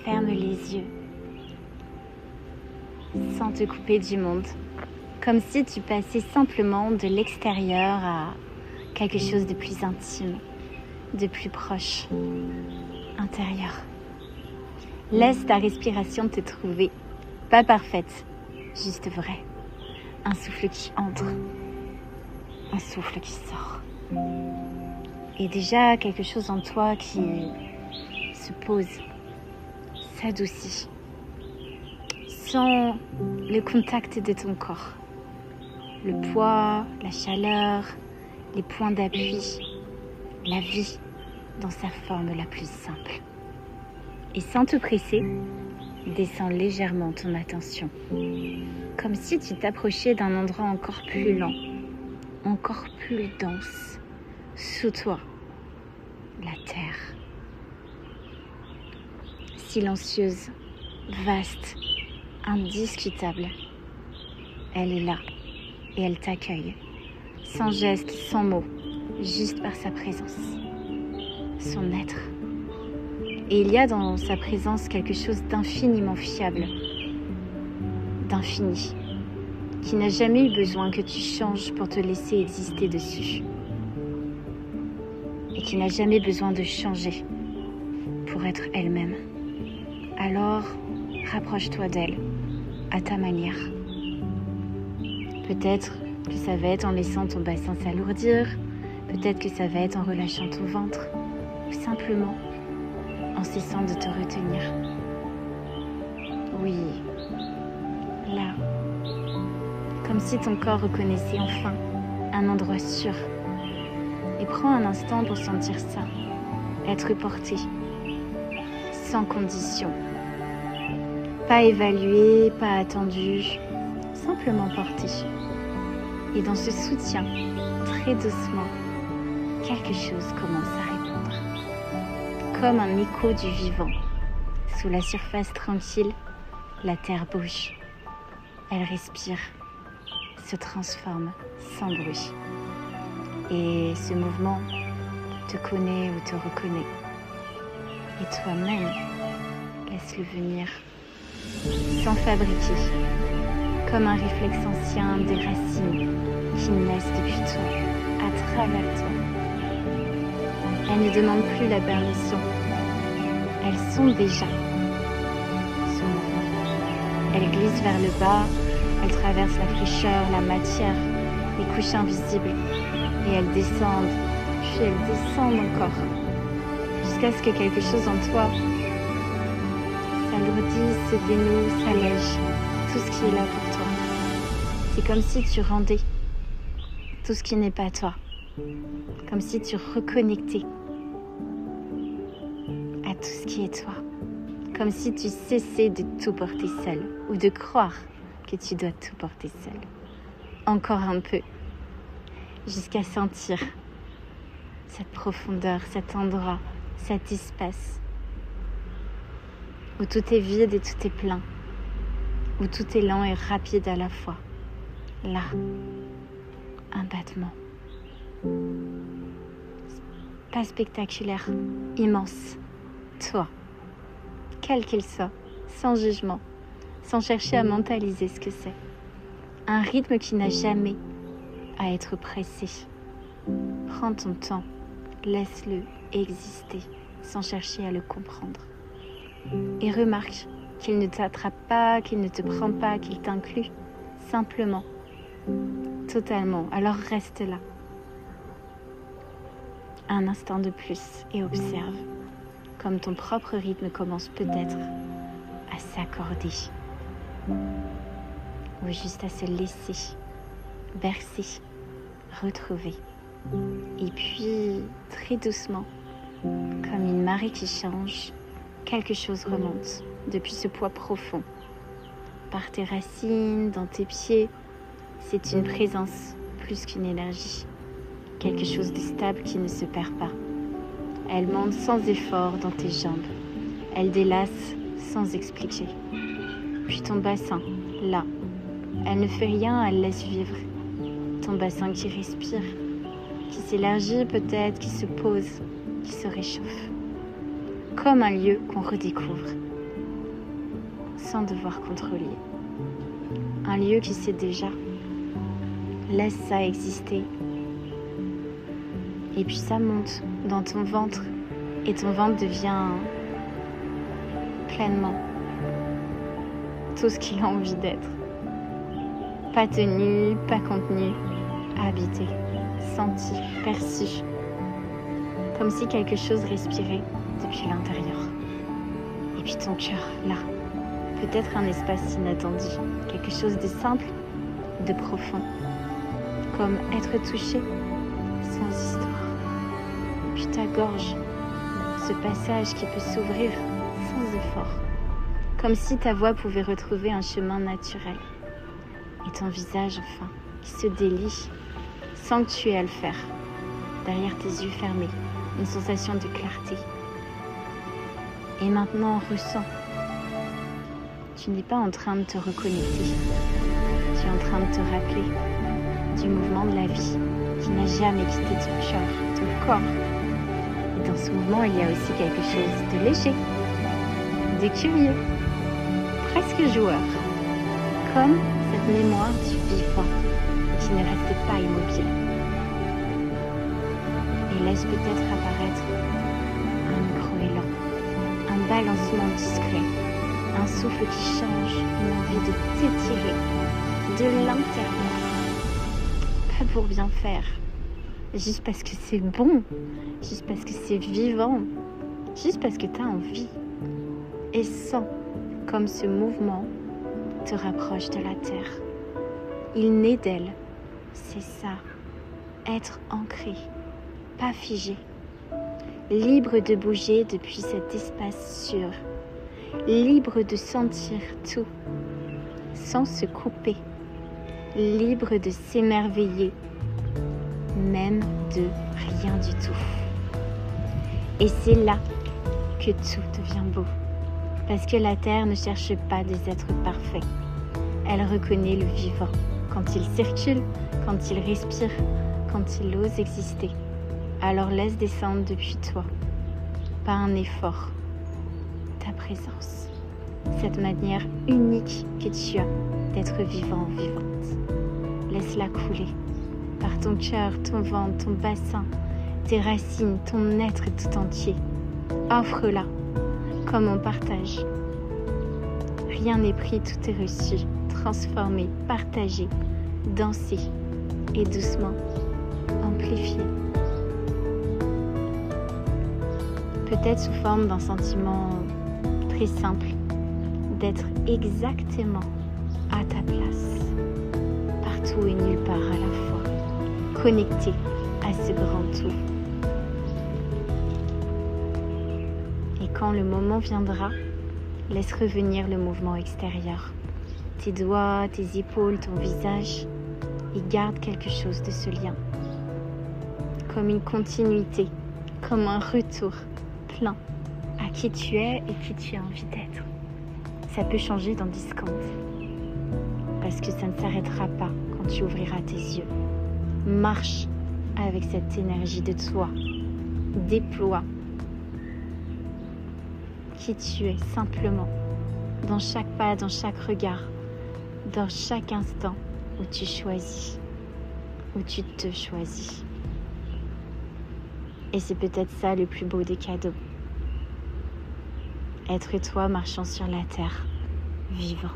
Ferme les yeux, sans te couper du monde, comme si tu passais simplement de l'extérieur à quelque chose de plus intime, de plus proche, intérieur. Laisse ta respiration te trouver, pas parfaite, juste vraie. Un souffle qui entre, un souffle qui sort. Et déjà quelque chose en toi qui se pose, s'adoucit. Sens le contact de ton corps, le poids, la chaleur, les points d'appui, la vie dans sa forme la plus simple. Et sans te presser, descends légèrement ton attention, comme si tu t'approchais d'un endroit encore plus lent, encore plus dense, sous toi, la terre. Silencieuse, vaste, indiscutable. Elle est là et elle t'accueille, sans geste, sans mots, juste par sa présence, son être. Et il y a dans sa présence quelque chose d'infiniment fiable, d'infini, qui n'a jamais eu besoin que tu changes pour te laisser exister dessus. Et qui n'a jamais besoin de changer pour être elle-même. Alors, rapproche-toi d'elle, à ta manière. Peut-être que ça va être en laissant ton bassin s'alourdir, peut-être que ça va être en relâchant ton ventre, ou simplement en cessant de te retenir. Oui, là, comme si ton corps reconnaissait enfin un endroit sûr. Et prends un instant pour sentir ça, être porté, sans condition. Pas évalué, pas attendu, simplement porté. Et dans ce soutien, très doucement, quelque chose commence à répondre. Comme un écho du vivant. Sous la surface tranquille, la terre bouge. Elle respire, se transforme sans bruit. Et ce mouvement te connaît ou te reconnaît. Et toi-même, laisse-le venir, sans fabriquer, comme un réflexe ancien des racines qui naissent depuis toi, à travers toi. Elles ne demandent plus la permission, elles sont déjà ce mouvement. Elles glissent vers le bas, elles traversent la fraîcheur, la matière, les couches invisibles, et elles descendent, puis elles descendent encore, jusqu'à ce que quelque chose en toi s'alourdisse, se dénoue, s'allège, tout ce qui est là pour toi. C'est comme si tu rendais tout ce qui n'est pas toi, comme si tu reconnectais à tout ce qui est toi, comme si tu cessais de tout porter seul, ou de croire que tu dois tout porter seul. Encore un peu, jusqu'à sentir cette profondeur, cet endroit, cet espace où tout est vide et tout est plein, où tout est lent et rapide à la fois. Là, un battement. Pas spectaculaire, immense. Toi, quel qu'il soit, sans jugement, sans chercher à mentaliser ce que c'est. Un rythme qui n'a jamais à être pressé. Prends ton temps, laisse-le exister sans chercher à le comprendre. Et remarque qu'il ne t'attrape pas, qu'il ne te prend pas, qu'il t'inclut, simplement, totalement. Alors reste là, un instant de plus et observe comme ton propre rythme commence peut-être à s'accorder ou juste à se laisser bercer, retrouver. Et puis, très doucement, comme une marée qui change, quelque chose remonte depuis ce poids profond. Par tes racines, dans tes pieds, c'est une présence plus qu'une énergie. Quelque chose de stable qui ne se perd pas. Elle monte sans effort dans tes jambes. Elle délace sans expliquer. Puis ton bassin, là. Elle ne fait rien, elle laisse vivre. Ton bassin qui respire, qui s'élargit peut-être, qui se pose, qui se réchauffe. Comme un lieu qu'on redécouvre, sans devoir contrôler. Un lieu qui sait déjà. Laisse ça exister. Et puis ça monte dans ton ventre et ton ventre devient pleinement tout ce qu'il a envie d'être. Pas tenu, pas contenu, habité, senti, perçu. Comme si quelque chose respirait depuis l'intérieur. Et puis ton cœur, là, peut-être un espace inattendu, quelque chose de simple, de profond. Comme être touché sans histoire. Puis ta gorge, ce passage qui peut s'ouvrir sans effort. Comme si ta voix pouvait retrouver un chemin naturel. Et ton visage, enfin, qui se délie sans que tu aies à le faire. Derrière tes yeux fermés, une sensation de clarté. Et maintenant, ressens. Tu n'es pas en train de te reconnecter. Tu es en train de te rappeler du mouvement de la vie qui n'a jamais quitté ton cœur, ton corps. Et dans ce mouvement, il y a aussi quelque chose de léger, de curieux, presque joueur, comme cette mémoire du vivant qui ne reste pas immobile. Et laisse peut-être apparaître un micro-élan, un balancement discret, un souffle qui change, une envie de t'étirer de l'intérieur. Pas pour bien faire, juste parce que c'est bon, juste parce que c'est vivant, juste parce que tu as envie. Et sens comme ce mouvement te rapproche de la terre. Il naît d'elle, c'est ça, être ancré, pas figé, libre de bouger depuis cet espace sûr, libre de sentir tout, sans se couper, libre de s'émerveiller, même de rien du tout. Et c'est là que tout devient beau, parce que la terre ne cherche pas des êtres parfaits. Elle reconnaît le vivant quand il circule, quand il respire, quand il ose exister. Alors laisse descendre depuis toi, par un effort, ta présence, cette manière unique que tu as d'être vivant ou vivante. Laisse-la couler par ton cœur, ton ventre, ton bassin, tes racines, ton être tout entier. Offre-la comme on partage. Rien n'est pris, tout est reçu, transformé, partagé, dansé et doucement amplifié. Peut-être sous forme d'un sentiment très simple, d'être exactement à ta place, partout et nulle part à la fois, connecté à ce grand tout. Et quand le moment viendra, laisse revenir le mouvement extérieur. Tes doigts, tes épaules, ton visage, et garde quelque chose de ce lien. Comme une continuité, comme un retour plein à qui tu es et qui tu as envie d'être. Ça peut changer dans 10 secondes. Parce que ça ne s'arrêtera pas quand tu ouvriras tes yeux. Marche avec cette énergie de toi. Déploie qui tu es simplement, dans chaque pas, dans chaque regard, dans chaque instant où tu choisis, où tu te choisis. Et c'est peut-être ça le plus beau des cadeaux. Être toi marchant sur la terre, vivant.